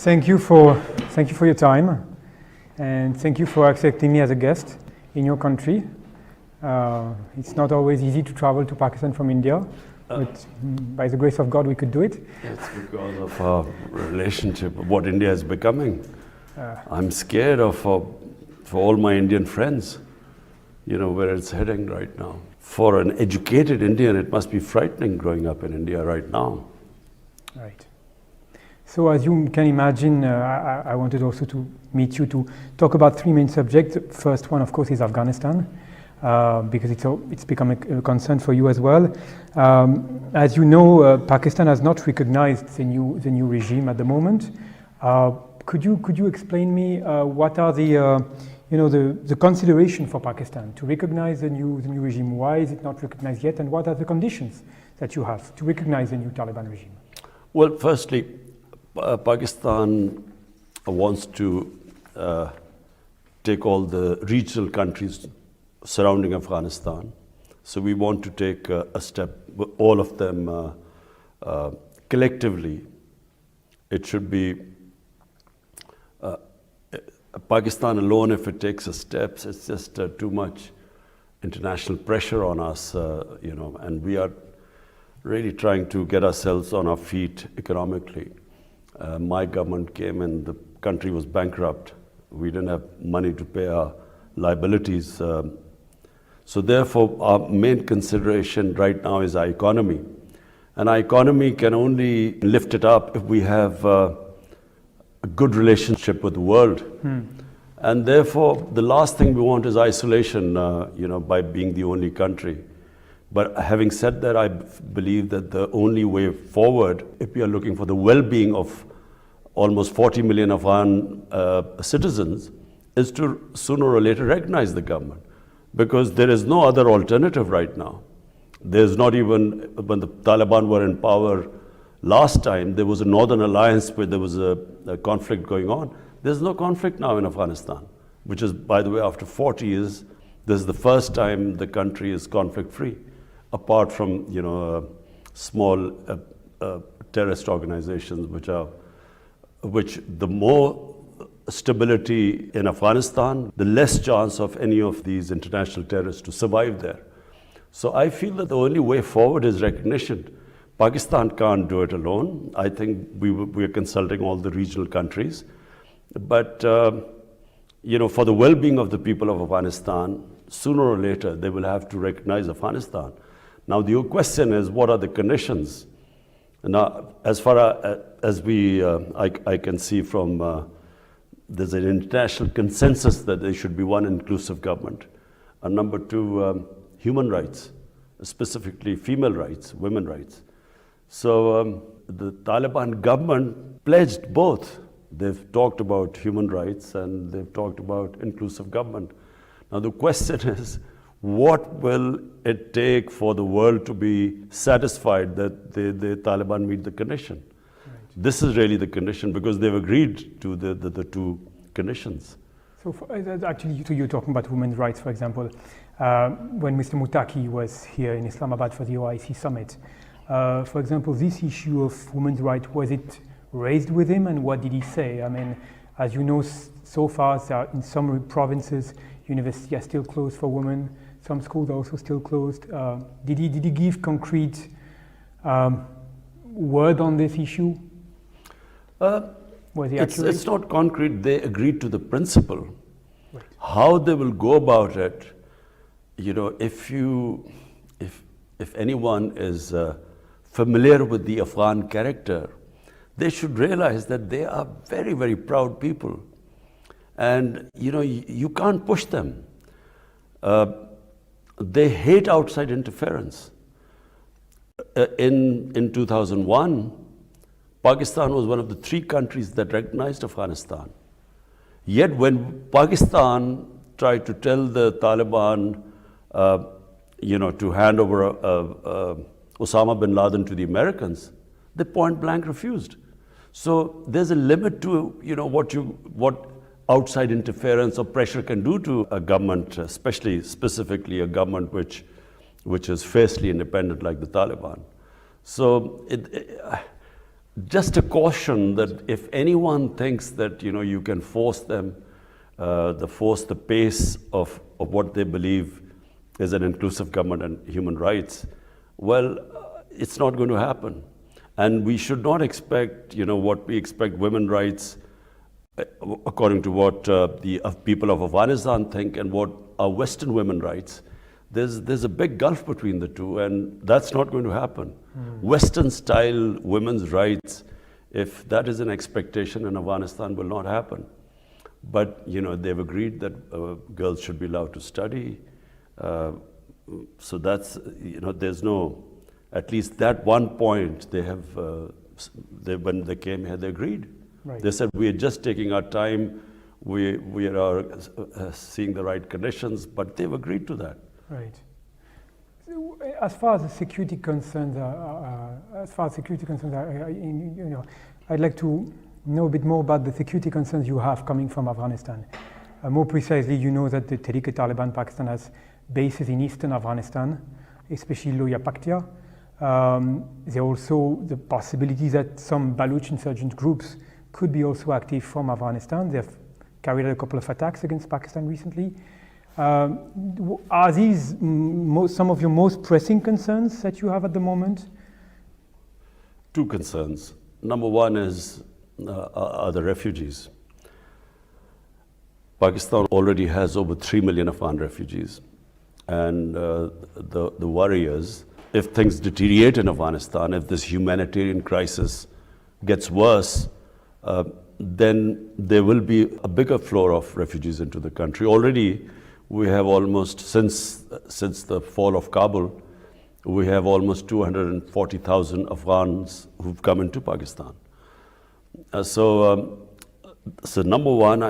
Thank you for your time, and thank you for accepting me as a guest in your country. It's not always easy to travel to Pakistan from India, but by the grace of God, we could do it. It's because of our relationship, what India is becoming. I'm scared of for all my Indian friends, where it's heading right now. For an educated Indian, it must be frightening growing up in India right now. Right. So as you can imagine, I wanted also to meet you to talk about three main subjects. First one, of course, is Afghanistan, because it's become a concern for you as well. As you know, Pakistan has not recognized the new regime at the moment. Could you explain me what are the consideration for Pakistan to recognize the new regime? Why is it not recognized yet, and what are the conditions that you have to recognize the new Taliban regime? Well, firstly, Pakistan wants to take all the regional countries surrounding Afghanistan. So we want to take a step, all of them collectively. It should be Pakistan alone. If it takes a steps, it's just too much international pressure on us, and we are really trying to get ourselves on our feet economically. My government came and the country was bankrupt. We didn't have money to pay our liabilities. So therefore, our main consideration right now is our economy. And our economy can only lift it up if we have a good relationship with the world. And therefore, the last thing we want is isolation, by being the only country. But having said that, I believe that the only way forward, if we are looking for the well-being of almost 40 million Afghan citizens, is to sooner or later recognize the government. Because there is no other alternative right now. There's not even, when the Taliban were in power last time, there was a Northern Alliance where there was a conflict going on. There's no conflict now in Afghanistan, which is, by the way, after 40 years, this is the first time the country is conflict-free, apart from, small terrorist organizations, which the more stability in Afghanistan, the less chance of any of these international terrorists to survive there. So I feel that the only way forward is recognition. Pakistan can't do it alone. I think we are consulting all the regional countries. But, for the well-being of the people of Afghanistan, sooner or later, they will have to recognize Afghanistan. Now, the question is, what are the conditions? Now, as far as I can see from, there's an international consensus that there should be one inclusive government. And number two, human rights, specifically female rights, women rights. So the Taliban government pledged both. They've talked about human rights and they've talked about inclusive government. Now the question is, what will it take for the world to be satisfied that the Taliban meet the condition? Right. This is really the condition, because they've agreed to the two conditions. So actually, you're talking about women's rights, for example. When Mr. Mutaki was here in Islamabad for the OIC summit, for example, this issue of women's rights, was it raised with him, and what did he say? I mean, as you know, so far, in some provinces, universities are still closed for women. Some schools are also still closed. Did he give concrete word on this issue? Was he it's not concrete. They agreed to the principle. Right. How they will go about it, if anyone is familiar with the Afghan character, they should realize that they are very, very proud people. And, you can't push them. They hate outside interference. In 2001, Pakistan was one of the three countries that recognized Afghanistan. Yet when Pakistan tried to tell the Taliban, to hand over Osama bin Laden to the Americans, they point blank refused. So there's a limit to, what outside interference or pressure can do to a government, specifically a government which is fiercely independent like the Taliban. So just a caution that if anyone thinks that you can force them, force the pace of what they believe is an inclusive government and human rights, well, it's not going to happen. And we should not expect, what we expect women's rights, according to what the people of Afghanistan think and what are Western women's rights. There's a big gulf between the two, and that's not going to happen. Western-style women's rights, if that is an expectation in Afghanistan, will not happen. But they've agreed that girls should be allowed to study. So that's there's no, at least that one point they have. When they came here, they agreed. Right. They said we are just taking our time. We are seeing the right conditions, but they've agreed to that. Right. So, as far as the security concerns I'd like to know a bit more about the security concerns you have coming from Afghanistan. More precisely, you know that the Tehrik-e-Taliban Pakistan has bases in eastern Afghanistan, especially Loya Paktia. There are also the possibility that some Baloch insurgent groups could be also active from Afghanistan. They've carried out a couple of attacks against Pakistan recently. Are these some of your most pressing concerns that you have at the moment? Two concerns. Number one are the refugees. Pakistan already has over 3 million Afghan refugees. And the worry is, if things deteriorate in Afghanistan, if this humanitarian crisis gets worse, then there will be a bigger flow of refugees into the country. Already, we have almost, since the fall of Kabul, we have almost 240,000 Afghans who've come into Pakistan. So number one,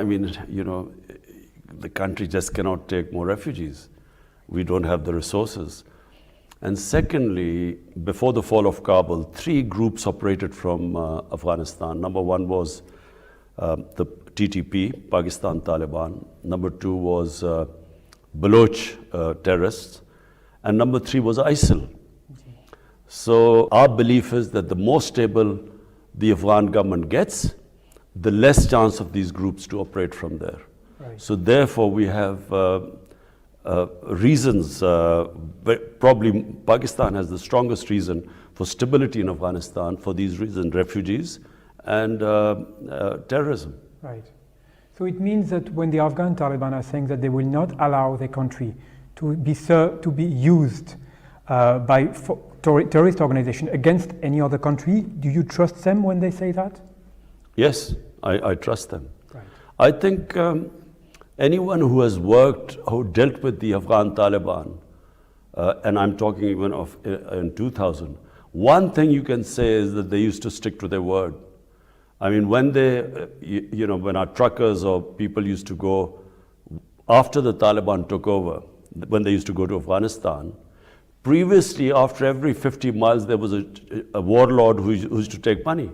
the country just cannot take more refugees. We don't have the resources. And secondly, before the fall of Kabul, 3 groups operated from Afghanistan. Number one was the TTP, Pakistan Taliban. Number 2 was Baloch terrorists. And number 3 was ISIL. So our belief is that the more stable the Afghan government gets, the less chance of these groups to operate from there. Right. So therefore we have reasons, probably Pakistan has the strongest reason for stability in Afghanistan for these reasons, refugees and terrorism. Right. So it means that when the Afghan Taliban are saying that they will not allow their country to be used by terrorist organization against any other country, do you trust them when they say that? Yes, I trust them. Right. I think anyone who dealt with the Afghan Taliban, and I'm talking even of in 2000, one thing you can say is that they used to stick to their word. I mean, when when our truckers or people used to go, after the Taliban took over, when they used to go to Afghanistan, previously, after every 50 miles, there was a warlord who used to take money.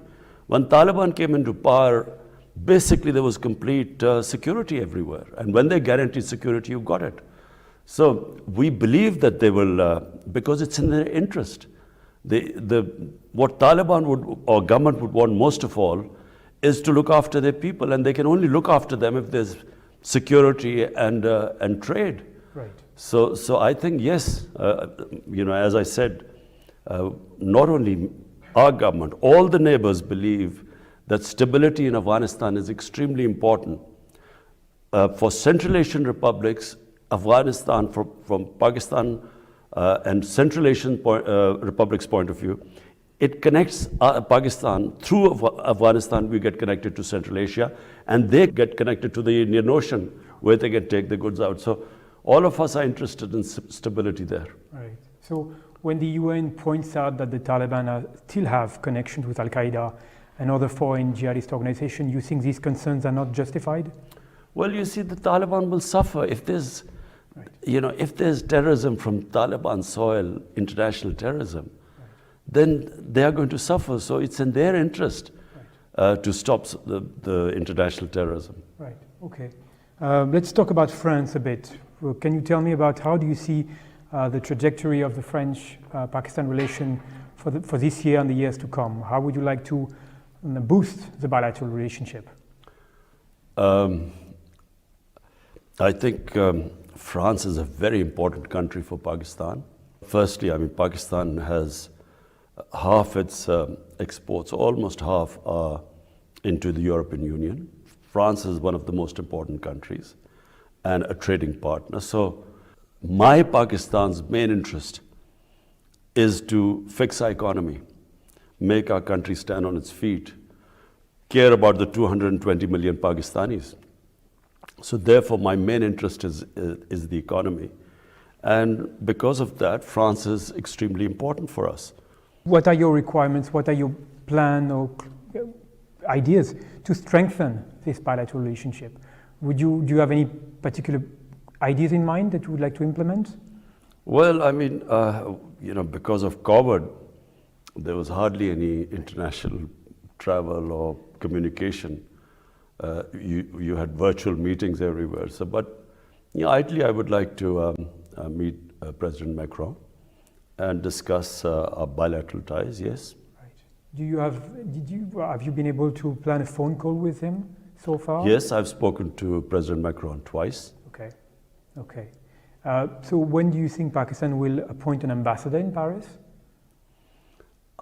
When Taliban came into power, basically there was complete security everywhere. And when they guaranteed security, you got it. So we believe that they will, because it's in their interest. What Taliban or government would want most of all is to look after their people, and they can only look after them if there's security and trade. Right. So I think yes, as I said, not only our government, all the neighbors believe that stability in Afghanistan is extremely important. For Central Asian republics, Afghanistan, from Pakistan and Central Asian republics' point of view, it connects Pakistan through Afghanistan. We get connected to Central Asia, and they get connected to the Indian Ocean, where they can take the goods out. So all of us are interested in stability there. Right. So when the UN points out that the Taliban still have connections with Al-Qaeda and other foreign jihadist organizations, you think these concerns are not justified? Well, you see, the Taliban will suffer if there's, if there's terrorism from Taliban soil, international terrorism, then they are going to suffer. So it's in their interest to stop the international terrorism. Right. Okay. Let's talk about France a bit. Can you tell me about how do you see the trajectory of the French-Pakistan relation for this year and the years to come? How would you like to boost the bilateral relationship? I think France is a very important country for Pakistan. Firstly, I mean, Pakistan has half its exports, almost half, are into the European Union. France is one of the most important countries and a trading partner. So my Pakistan's main interest is to fix our economy, make our country stand on its feet, care about the 220 million Pakistanis. So therefore, my main interest is the economy. And because of that, France is extremely important for us. What are your requirements? What are your plans or ideas to strengthen this bilateral relationship? Do you have any particular ideas in mind that you would like to implement? Well, I mean, because of COVID, there was hardly any international travel or communication. You had virtual meetings everywhere. So, but ideally, I would like to meet President Macron and discuss our bilateral ties. Yes. Right. Have you been able to plan a phone call with him so far? Yes, I've spoken to President Macron twice. Okay. Okay. So when do you think Pakistan will appoint an ambassador in Paris?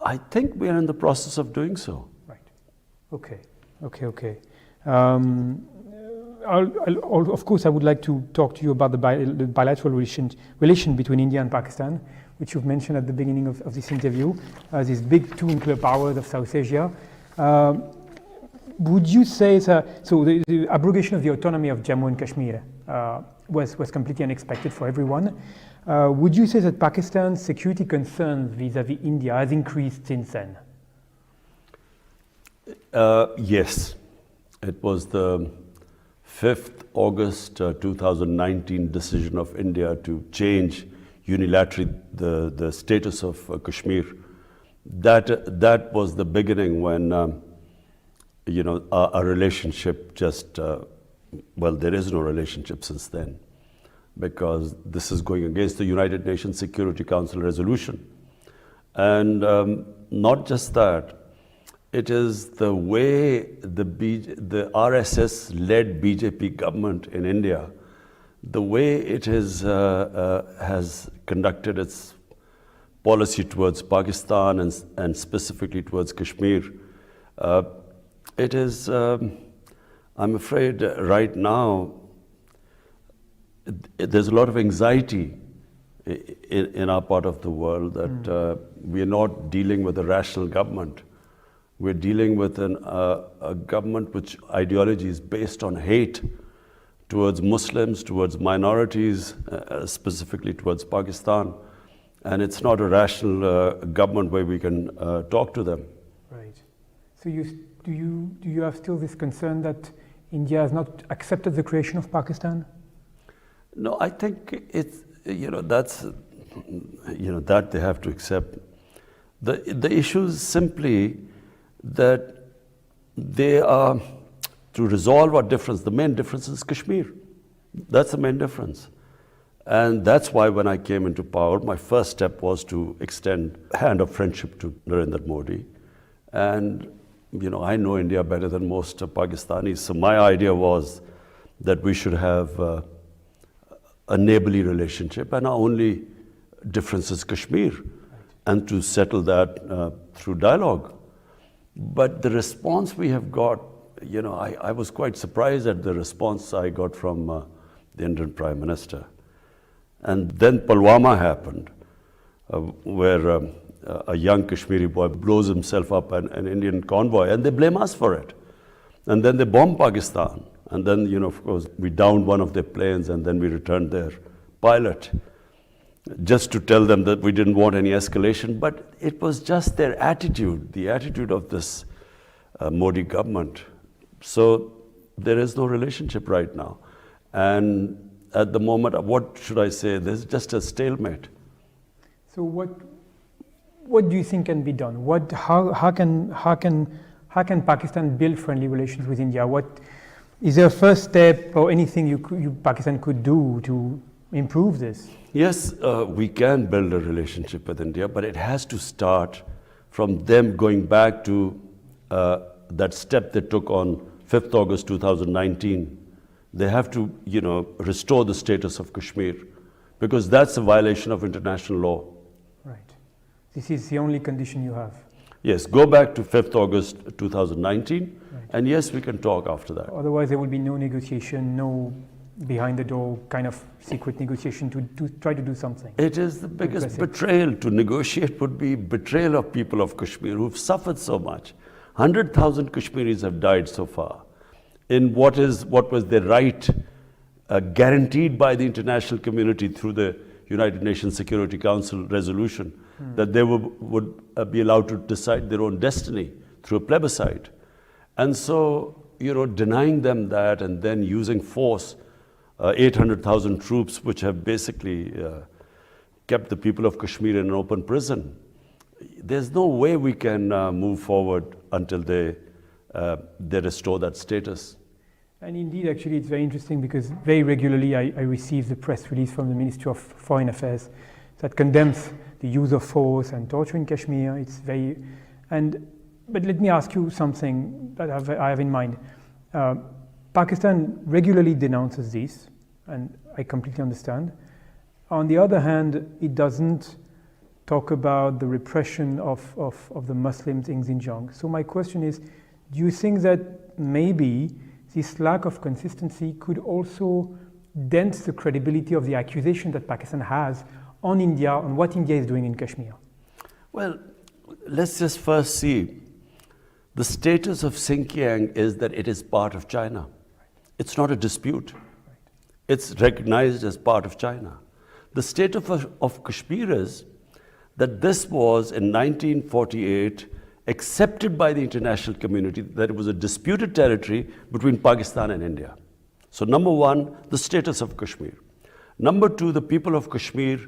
I think we are in the process of doing so. Right. Okay. Okay. Okay. Of course, I would like to talk to you about the bilateral relation between India and Pakistan, which you've mentioned at the beginning of this interview, these big two nuclear powers of South Asia. Would you say that, so the abrogation of the autonomy of Jammu and Kashmir was completely unexpected for everyone. Would you say that Pakistan's security concerns vis-à-vis India has increased since then? Yes. It was the 5th August 2019 decision of India to change unilaterally the status of Kashmir. That was the beginning when our relationship just, well, there is no relationship since then, because this is going against the United Nations Security Council resolution. And not just that, it is the way the RSS-led BJP government in India, the way it has conducted its policy towards Pakistan and specifically towards Kashmir. It is, I'm afraid right now, there's a lot of anxiety in our part of the world that we are not dealing with a rational government. We're dealing with a government which ideology is based on hate towards Muslims, towards minorities, specifically towards Pakistan. And it's not a rational government where we can talk to them. Right. So do you have still this concern that India has not accepted the creation of Pakistan? No, I think it's, that's, that they have to accept. The issue is simply that they are, to resolve our difference, the main difference is Kashmir. That's the main difference. And that's why when I came into power, my first step was to extend a hand of friendship to Narendra Modi. And, I know India better than most Pakistanis. So my idea was that we should have a neighborly relationship, and our only difference is Kashmir, and to settle that through dialogue. But the response we have got, I was quite surprised at the response I got from the Indian Prime Minister. And then Pulwama happened, where a young Kashmiri boy blows himself up an Indian convoy, and they blame us for it. And then they bomb Pakistan. And then, of course, we downed one of their planes, and then we returned their pilot, just to tell them that we didn't want any escalation. But it was just their attitude, the attitude of this Modi government. So there is no relationship right now. And at the moment, what should I say? There's just a stalemate. So what do you think can be done? How can Pakistan build friendly relations with India? Is there a first step or anything Pakistan could do improve this? Yes, we can build a relationship with India, but it has to start from them going back to that step they took on 5th August 2019. They have to, restore the status of Kashmir, because that's a violation of international law. Right. This is the only condition you have. Yes, go back to 5th August 2019, Right. and yes, we can talk after that. Otherwise, there will be no negotiation, no behind the door kind of secret negotiation to try to do something. It is the biggest betrayal. To negotiate would be betrayal of people of Kashmir who've suffered so much. 100,000 Kashmiris have died so far in what was their right guaranteed by the international community through the United Nations Security Council resolution that they would be allowed to decide their own destiny through a plebiscite. And so, denying them that and then using force, 800,000 troops which have basically kept the people of Kashmir in an open prison. There's no way we can move forward until they restore that status. And indeed, actually, it's very interesting because very regularly I receive the press release from the Ministry of Foreign Affairs that condemns the use of force and torture in Kashmir. But let me ask you something that I have in mind. Pakistan regularly denounces this, and I completely understand. On the other hand, it doesn't talk about the repression of the Muslims in Xinjiang. So my question is, do you think that maybe this lack of consistency could also dent the credibility of the accusation that Pakistan has on India, on what India is doing in Kashmir? Well, let's just first see. The status of Xinjiang is that it is part of China. It's not a dispute. It's recognized as part of China. The status of Kashmir is that this was in 1948 accepted by the international community that it was a disputed territory between Pakistan and India. So number one, the status of Kashmir. Number two, the people of Kashmir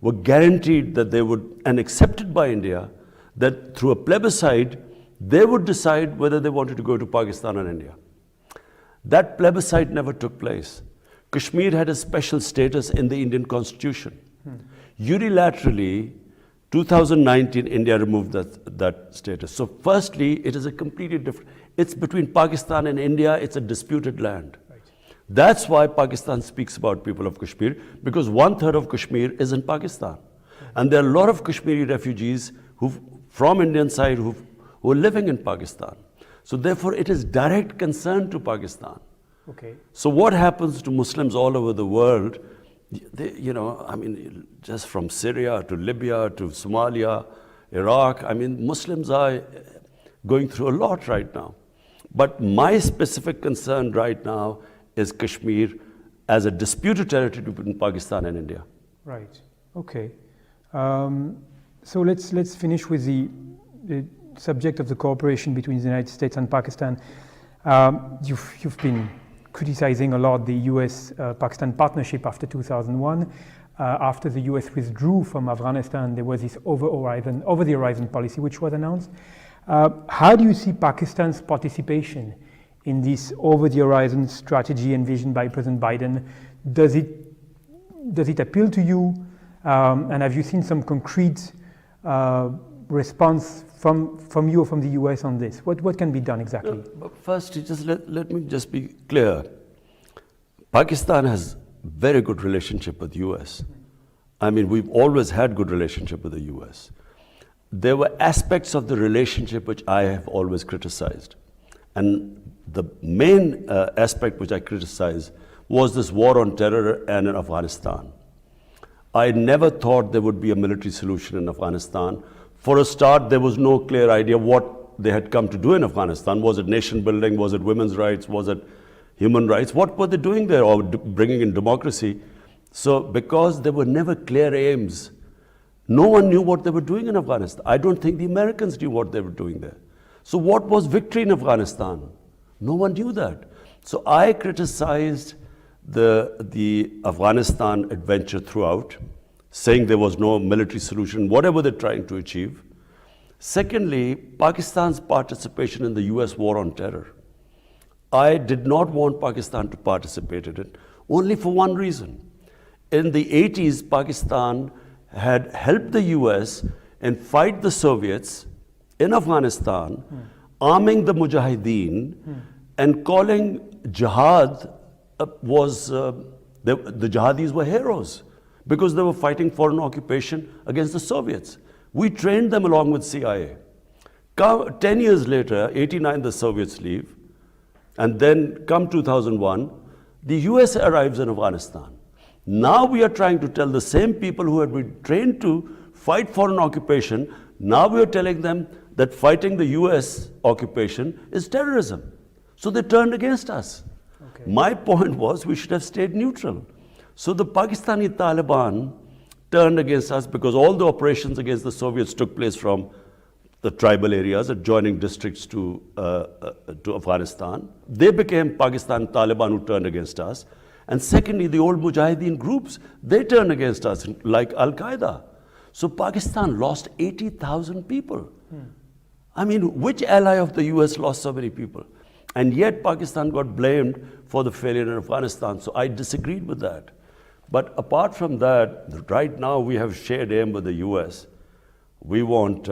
were guaranteed that they would, and accepted by India, that through a plebiscite, they would decide whether they wanted to go to Pakistan or India. That plebiscite never took place. Kashmir had a special status in the Indian constitution. Unilaterally, 2019, India removed that status. So firstly, it is a completely different, it's between Pakistan and India, it's a disputed land. Right. That's why Pakistan speaks about people of Kashmir, because 1/3 of Kashmir is in Pakistan. And there are a lot of Kashmiri refugees from Indian side who are living in Pakistan. So therefore, it is direct concern to Pakistan. Okay. So what happens to Muslims all over the world? Just from Syria to Libya to Somalia, Iraq, Muslims are going through a lot right now. But my specific concern right now is Kashmir as a disputed territory between Pakistan and India. Right. Okay. So let's finish with the subject of the cooperation between the United States and Pakistan. You've been criticizing a lot the US-Pakistan partnership after 2001. After the US withdrew from Afghanistan, there was this over-the-horizon policy which was announced. How do you see Pakistan's participation in this over-the-horizon strategy envisioned by President Biden? Does it appeal to you? And have you seen some concrete response from you or from the US on this? What can be done exactly? No, but first, let me just be clear. Pakistan has very good relationship with the US. We've always had good relationship with the US. There were aspects of the relationship which I have always criticized. And the main aspect which I criticized was this war on terror and in Afghanistan. I never thought there would be a military solution in Afghanistan. For a start, there was no clear idea what they had come to do in Afghanistan. Was it nation building? Was it women's rights? Was it human rights? What were they doing there, or bringing in democracy? So because there were never clear aims, no one knew what they were doing in Afghanistan. I don't think the Americans knew what they were doing there. So what was victory in Afghanistan? No one knew that. So I criticized the Afghanistan adventure throughout, saying there was no military solution, whatever they're trying to achieve. Secondly, Pakistan's participation in the US war on terror. I did not want Pakistan to participate in it, only for one reason. in the 80s, Pakistan had helped the US in fight the Soviets in Afghanistan, arming the Mujahideen, and calling jihad the jihadis were heroes because they were fighting foreign occupation against the Soviets. We trained them along with CIA. 10 years later, 89, the Soviets leave, and then come 2001, the US arrives in Afghanistan. Now we are trying to tell the same people who had been trained to fight foreign occupation, now we are telling them that fighting the US occupation is terrorism. So they turned against us. Okay. My point was we should have stayed neutral. So the Pakistani Taliban turned against us because all the operations against the Soviets took place from the tribal areas, adjoining districts to Afghanistan. They became Pakistan Taliban who turned against us. And secondly, the old Mujahideen groups, they turned against us, like Al-Qaeda. So Pakistan lost 80,000 people. I mean, which ally of the US lost so many people? And yet Pakistan got blamed for the failure in Afghanistan. So I disagreed with that. But apart from that, right now we have shared aim with the US. We want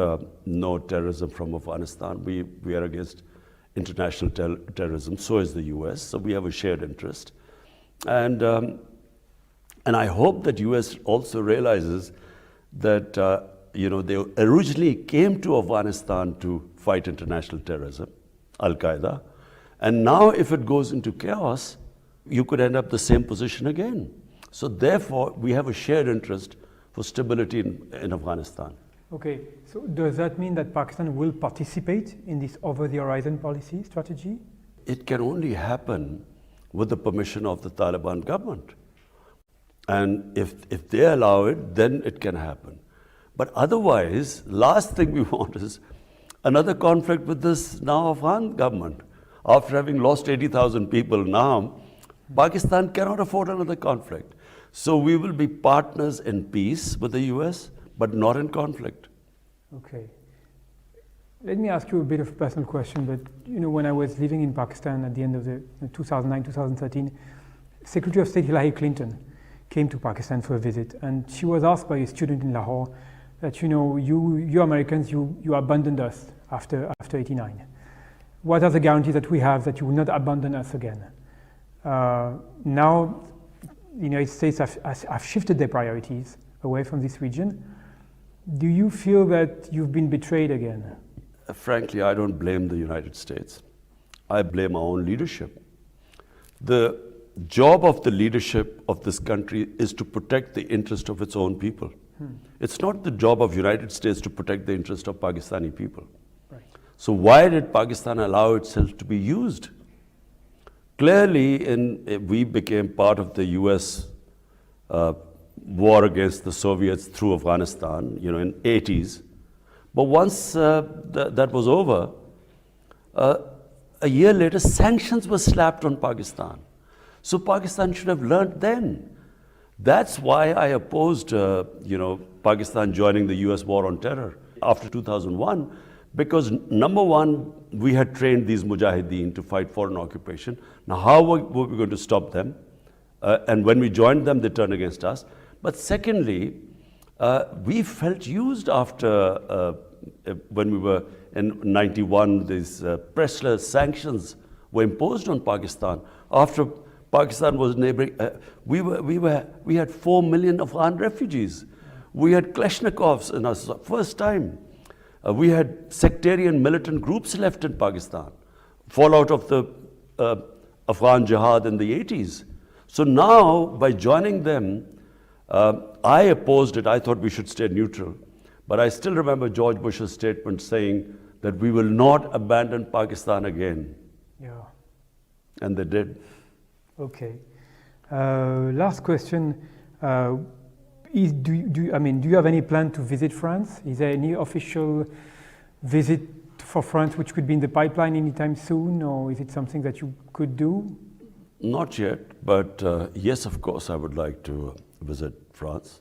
no terrorism from Afghanistan. We are against international terrorism. So is the US. So we have a shared interest. And I hope that US also realizes that they originally came to Afghanistan to fight international terrorism, Al-Qaeda. And now if it goes into chaos, you could end up the same position again. So therefore, we have a shared interest for stability in Afghanistan. Okay, so does that mean that Pakistan will participate in this over-the-horizon policy strategy? It can only happen with the permission of the Taliban government. And if they allow it, then it can happen. But otherwise, last thing we want is another conflict with this now Afghan government. After having lost 80,000 people now, Pakistan cannot afford another conflict. So we will be partners in peace with the US, but not in conflict. Okay. Let me ask you a bit of a personal question, but when I was living in Pakistan at the end of the 2009, 2013, Secretary of State Hillary Clinton came to Pakistan for a visit, and she was asked by a student in Lahore that, you Americans, you abandoned us after 89. What are the guarantees that we have that you will not abandon us again? Now, the United States have shifted their priorities away from this region. Do you feel that you've been betrayed again? Frankly, I don't blame the United States. I blame our own leadership. The job of the leadership of this country is to protect the interest of its own people. It's not the job of the United States to protect the interest of Pakistani people. Right. So why did Pakistan allow itself to be used? Clearly, we became part of the US war against the Soviets through Afghanistan, in 80s. But once that was over, a year later, sanctions were slapped on Pakistan. So Pakistan should have learned then. That's why I opposed, Pakistan joining the US war on terror after 2001, because number one, we had trained these Mujahideen to fight foreign occupation. Now, how were we going to stop them? And when we joined them, they turned against us. But secondly, we felt used after when we were in 91, these pressless sanctions were imposed on Pakistan. After Pakistan was neighboring, we had 4 million Afghan refugees. We had Kalashnikovs in our first time. We had sectarian militant groups left in Pakistan, fallout of the Afghan jihad in the 80s. So now, by joining them, I opposed it. I thought we should stay neutral. But I still remember George Bush's statement saying that we will not abandon Pakistan again. Yeah. And they did. Okay. Last question. Do you have any plan to visit France? Is there any official visit for France which could be in the pipeline anytime soon, or is it something that you could do? Not yet, but yes, of course, I would like to visit France.